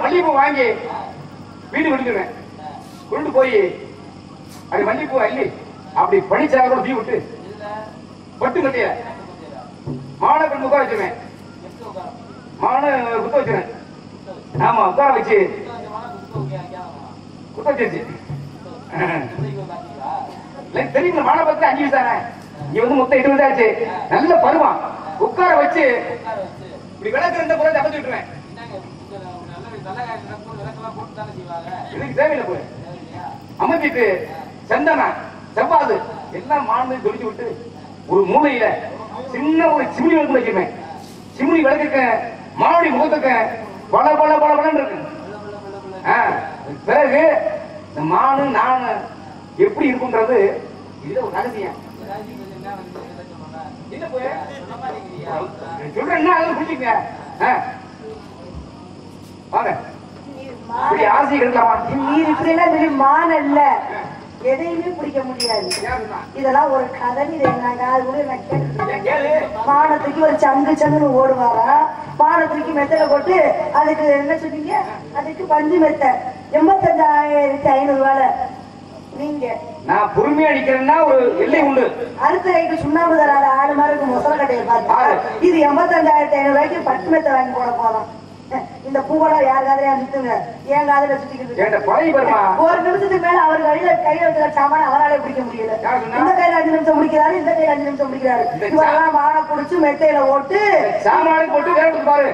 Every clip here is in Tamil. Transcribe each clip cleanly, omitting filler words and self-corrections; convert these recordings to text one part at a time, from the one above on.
மல்லிகைப்பூ வாங்கி வீடு விடுக்கிறேன் கொண்டு போய் அப்படி மல்லிகைப்பூ அள்ளி அப்படி பனிச்சாக கூட தீ விட்டு பட்டு கட்டிய மான பெண் உட்கார வச்சிருவேன் மான குத்த வச்சிருவேன் ஆமா உட்கார வச்சு குத்த வச்சிருச்சு தெரியுங்க மான பத்தி 5 வயசு தானே இங்க வந்து மொத்தம் 20 ஆச்சு நல்ல பருவம் உட்கார வச்சு இப்படி விளக்கு இருந்த கூட தப்பச்சு விட்டுருவேன் தேவையில்லை போய் அமைச்சிட்டு சந்தன செவ்வாது எல்லாம் மாண்டு தொழிச்சு விட்டு ஒரு மூலையில சின்ன ஒரு சிமினி விளக்கு வச்சிருப்பேன் சிமினி விளக்குக்க மாவடி முகத்துக்க பல பல பல பலன்னு இருக்கு பிறகு இந்த மானு நானு எப்படி இருக்குன்றது இது ஒரு ரகசியம் சொல்றேன்னா அதெல்லாம் புரிஞ்சுங்க வாங்க இப்படி ஆசை இருக்கலாமா நீர் இப்படி எல்லாம் சொல்லி மான இல்ல எதையுமே பிடிக்க முடியாது இதெல்லாம் ஒரு கதை இது என்னங்க அது கூட நான் கேட்டு மானத்துக்கு ஒரு சங்கு சங்குன்னு ஓடுவாரா மானத்துக்கு மெத்தல போட்டு அதுக்கு என்ன சொன்னீங்க அதுக்கு பஞ்சு மெத்த 85,500 ரூபாய் நீங்க நான் பொறுமையா அடிக்கிறேன்னா ஒரு எல்லை உண்டு அடுத்த ரைட்டு சுண்ணாம்பு தராத ஆடு மாதிரி மொசல கட்டையை பார்த்து இது 85,500 ரூபாய்க்கு பட்டு மெத்த வாங்கி போட போதும் இந்த பூவெல்லாம் யார் காதலையா நிறுத்துங்க ஏன் காதல சுத்திக்கிட்டு ஒரு நிமிஷத்துக்கு மேல அவர் கையில வைக்கிற சாமான அவராலே பிடிக்க முடியல இந்த கையில 5 நிமிஷம் முடிக்கிறாரு இந்த கையில 5 நிமிஷம் முடிக்கிறாரு இவரெல்லாம் மான குடிச்சு மெத்தையில ஓட்டு சாமான போட்டு வேலை பாரு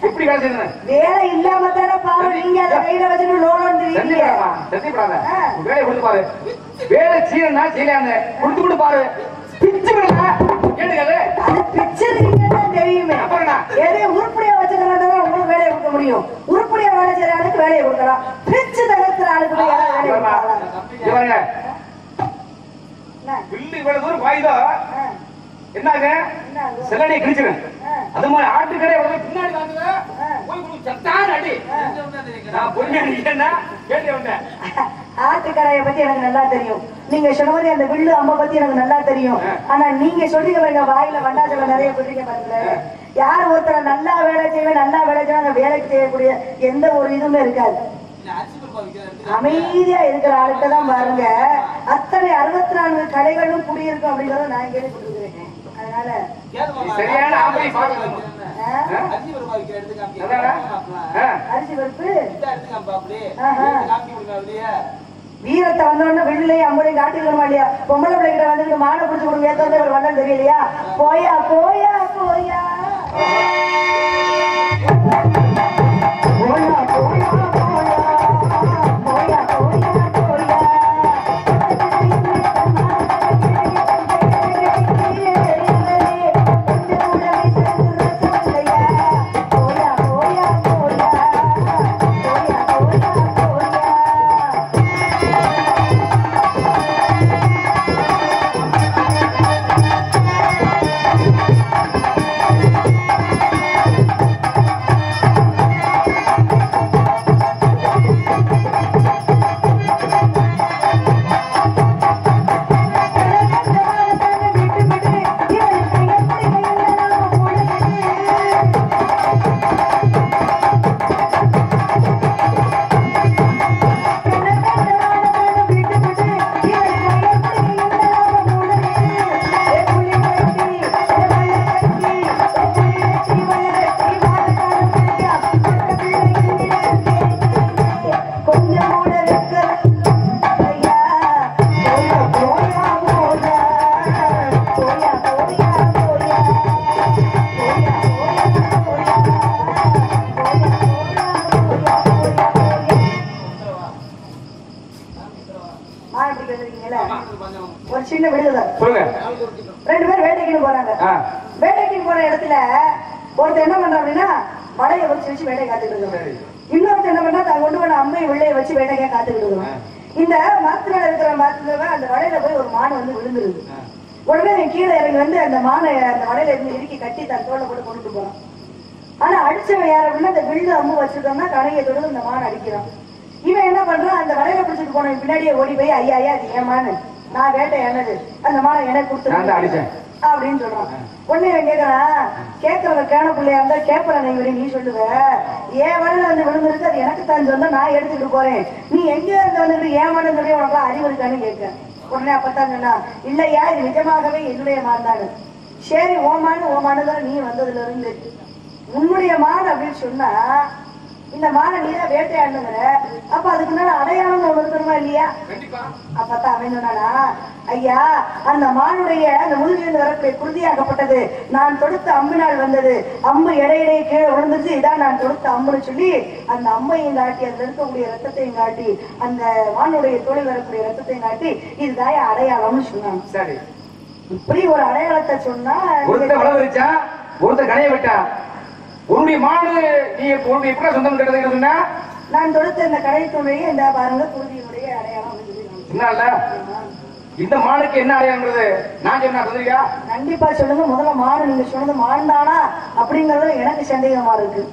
எப்படி வேலை செய்யணும் வேலை இல்லாம தானே பாரு நீங்க அதை கையில வச்சுட்டு லோன் வேலை கொடுத்து பாரு வேலை செய்யணும்னா செய்யலாங்க கொடுத்து பாரு பிச்சு அது பிச்சு தெரியுமே எதையும் உருப்படியா வச்சுக்கிறாங்க உங்களுக்கு வேலையை கொடுக்க முடியும் உருப்படியா வேலை செய்யற ஆளுக்கு வேலையை கொடுக்கலாம் பிச்சு தகர்க்கிற ஆளுக்கு வேலையை தூரம் பாயுதோ என்னாங்க சிலனை கிழிச்சிருவேன் அது மாதிரி ஆட்டுக்கடை பின்னாடி அடி நான் பொறுமையா கேட்டு வந்தேன் ஆட்டுக்கரையை பத்தி எனக்கு நல்லா தெரியும் நீங்க சொன்னபடி அந்த வில்லு அம்மா பத்தி எனக்கு நல்லா தெரியும் ஆனா நீங்க சொல்றீங்க வாயில வண்டாச்சல நிறைய சொல்றீங்க பாருங்க யார் ஒருத்தர் நல்லா வேலை செய்வேன் நல்லா வேலை செய்வேன் அந்த வேலைக்கு செய்யக்கூடிய எந்த ஒரு இதுவுமே இருக்காது அமைதியா இருக்கிற ஆளுக்கு தான் பாருங்க அத்தனை 64 கடைகளும் குடியிருக்கும் அப்படிங்கறத நான் கேள்விப்பட்டிருக்கிறேன் அதனால சரியான அரிசி பருப்பு வீரத்தை வந்தோடனே வெள்ளையும் அம்பளையும் காட்டிக்கணுமா இல்லையா பொம்பளை பிள்ளைகிட்ட வந்துட்டு மானை பிடிச்சு கொடுங்க ஏற்ற ஒரு வந்தம் தெரியலையா போயா போயா போயா போயா போயா போயா போயா போயா ஒரு சின்ன விடுதலை 2 பேர் வேட்டைக்கு போறாங்க வேட்டைக்கு போற இடத்துல ஒருத்தர் என்ன பண்றான் அப்படின்னா வலையை வச்சு வேட்டையை காத்துக்கிட்டு இருக்கிறோம். இன்னொருத்தர் என்ன பண்ணா தான் கொண்டு போன அம்மை வெள்ளையை வச்சு வேட்டையை காத்துக்கிட்டு இருக்கிறோம். இந்த மரத்துல இருக்கிற மரத்துல அந்த வலையில போய் ஒரு மான் வந்து விழுந்துருது. உடனே கீழே இறங்கி வந்து அந்த மானை அந்த வலையில இருந்து இறுக்கி கட்டி தன் தோலை போட்டு கொண்டு போறான். ஆனா அடிச்சவன் யார் அப்படின்னா அந்த வில்லு அம்பு வச்சிருக்கோம்னா கடையை தொடுது இந்த மான் அடிக்கிறான். இவன் என்ன பண்றான், அந்த வலையில பிடிச்சிட்டு போன பின்னாடியே ஓடி போய் ஐயா ஐயா அது ஏன் மானு, நான் வேட்டை என்னது, அந்த மானை எனக்கு கொடுத்து அப்படின்னு சொல்றான். உடனே கேக்குறான், கேட்கறவங்க கேன பிள்ளையா இருந்தா கேட்பறேன் நீ சொல்லுவ, ஏன் வலையில வந்து விழுந்திருக்கு அது எனக்கு தான் சொன்னா நான் எடுத்துட்டு போறேன், நீ எங்க இருந்து வந்துட்டு ஏமான்னு சொல்லி உனக்கு அறிவு இருக்கான்னு கேட்க. உடனே அப்பத்தான் சொன்னா, இல்லையா இது நிஜமாகவே என்னுடைய மாந்தாடு. சரி ஓமானுதான் நீ வந்ததுல இருந்து உன்னுடைய மான் அப்படின்னு சொன்னா இந்த மானை நீதான் வேட்டையாடுங்கிற, அப்ப அதுக்கு மேல அடையாளம் ஒண்ணு இருக்கணுமா இல்லையா? அப்பத்தான் அவன் சொன்னானா, ஐயா அந்த மானுடைய அந்த முதுகிலிருந்து வரக்கூடிய குருதியாகப்பட்டது நான் தொடுத்த அம்பினால் வந்தது, அம்பு இடையிடையே கீழே விழுந்துச்சு, இதான் நான் தொடுத்த அம்புன்னு சொல்லி அந்த அம்பையும் காட்டி அதுல இருக்கக்கூடிய ரத்தத்தையும் காட்டி அந்த மானுடைய தோளில் வரக்கூடிய ரத்தத்தையும் காட்டி இதுதான் அடையாளம்னு சொன்னாங்க. சரி, இப்படி ஒரு அடையாளத்தை சொன்னா ஒருத்தர் கடையை விட்டா உன்னுடைய மாடு நீ எப்படி சொந்தம் கேட்டது சொன்னா நான் தொடுத்த இந்த கடை துணையை இந்த பாருங்க குருதியினுடைய அடையாளம். இந்த மானுக்கு என்ன அடையாளங்கிறது நான் சொன்னா சொல்லுறியா? கண்டிப்பா சொல்லுங்க. முதல்ல மாடு நீங்க சொன்னது மாண்டானா அப்படிங்கறது எனக்கு சந்தேகமா இருக்கு.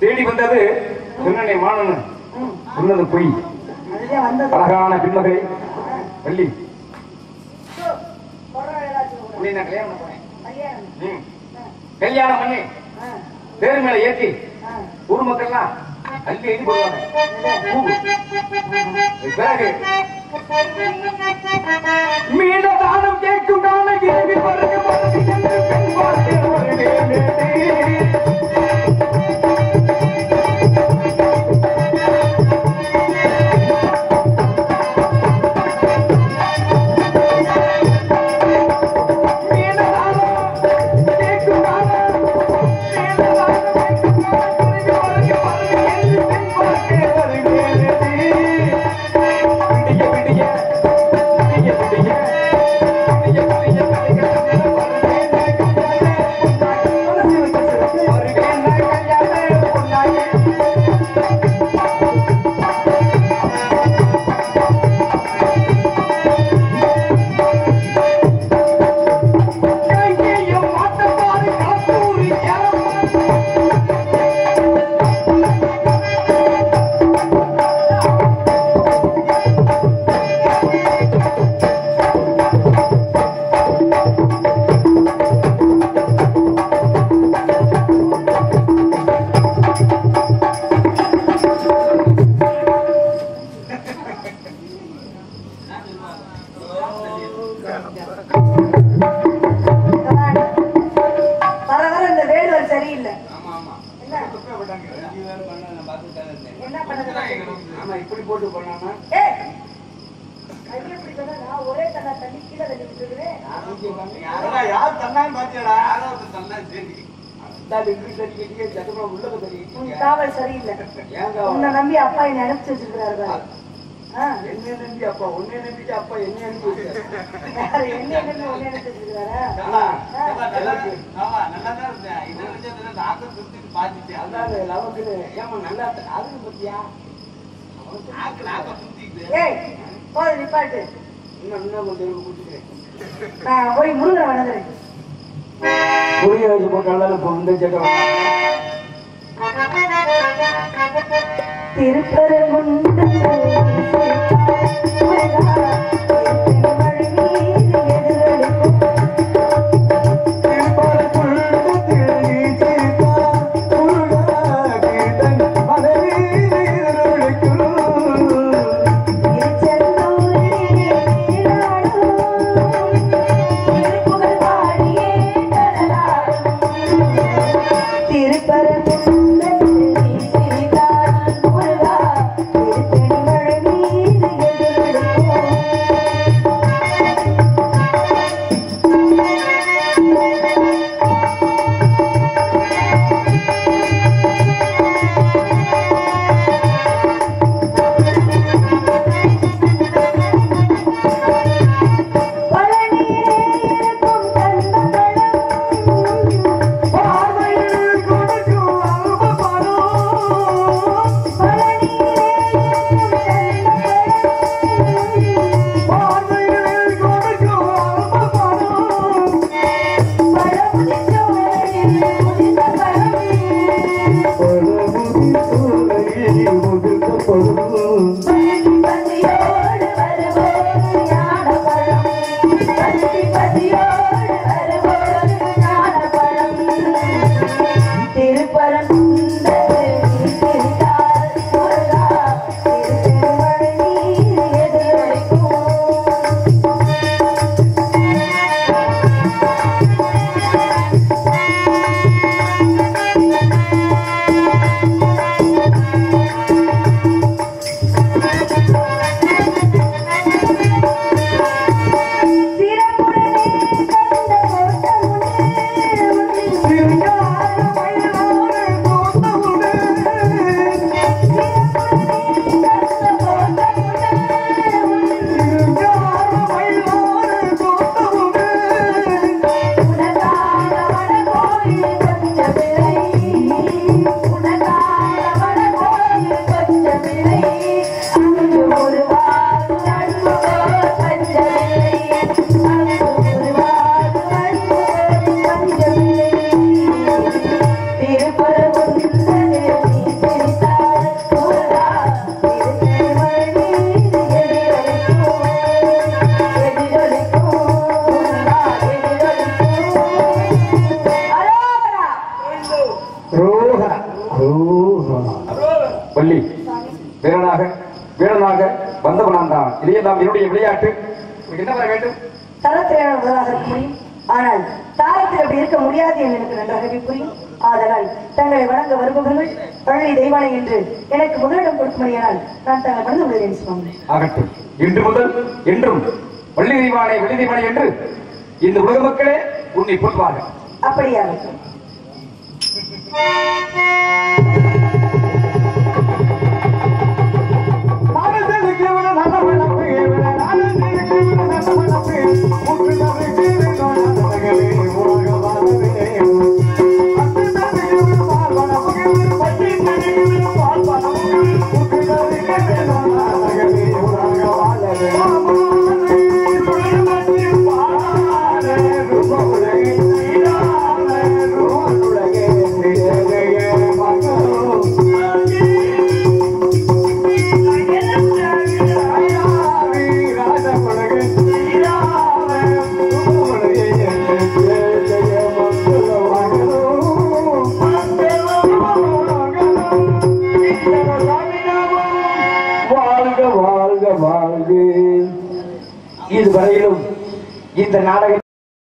தேடி வந்தது சொன்னே மாணவன் சொன்னது பொய். அழகான பின்மகை வள்ளி கல்யாணம் பண்ணி தேர் மேல ஏற்றி ஊர் மக்கள்லாம் அள்ளி எழுதி போடுவாங்க. பிறகு மீன தானம் கேட்கும் கால கேள்வி வருது பெண் பார்த்து காவல் சரியில்லை. உன்னை நம்பி அப்பா என்னை அனுப்பிச்சு வச்சிருக்கிறாரு. என்ன நம்பி அப்பா உன்னை நம்பிட்டு அப்பா என்ன அனுப்பி என்ன நம்பி உன்னை அனுப்பிச்சு வச்சிருக்கிறாரா? ஏமா நல்லா அதுக்கு பத்தியா போது நிப்பாட்டு. இன்னும் கொஞ்சம் குடிச்சுக்கிறேன். நான் போய் முருகனை வணங்குறேன். புரிய வச்சு போட்டாலும் இப்போ இந்த ஜெகம் திருப்பரங்குன்றம் வள்ளி வீரனாக வந்தவனான் தான். இதையெல்லாம் என்னுடைய விளையாட்டு. என்ன வர வேண்டும்? தரத்திலே முதலாக இருக்க முடியும், ஆனால் தாரத்தில் அப்படி இருக்க முடியாது என்று எனக்கு நன்றாகவே புரியும். ஆதலால் தங்களை வணங்க வருபவர்கள் பழனி தெய்வானை என்று எனக்கு முதலிடம் கொடுக்கும்படியானால் நான் தங்கள் மனது விடுகிறேன் சுவாமி. ஆகட்டும். இன்று முதல் என்றும் வள்ளி தெய்வானை வெள்ளி தெய்வானை என்று இந்த உலக மக்களே உன்னை போற்றுவார்கள். அப்படியாகட்டும். இதுவரையிலும் இந்த நாடகம்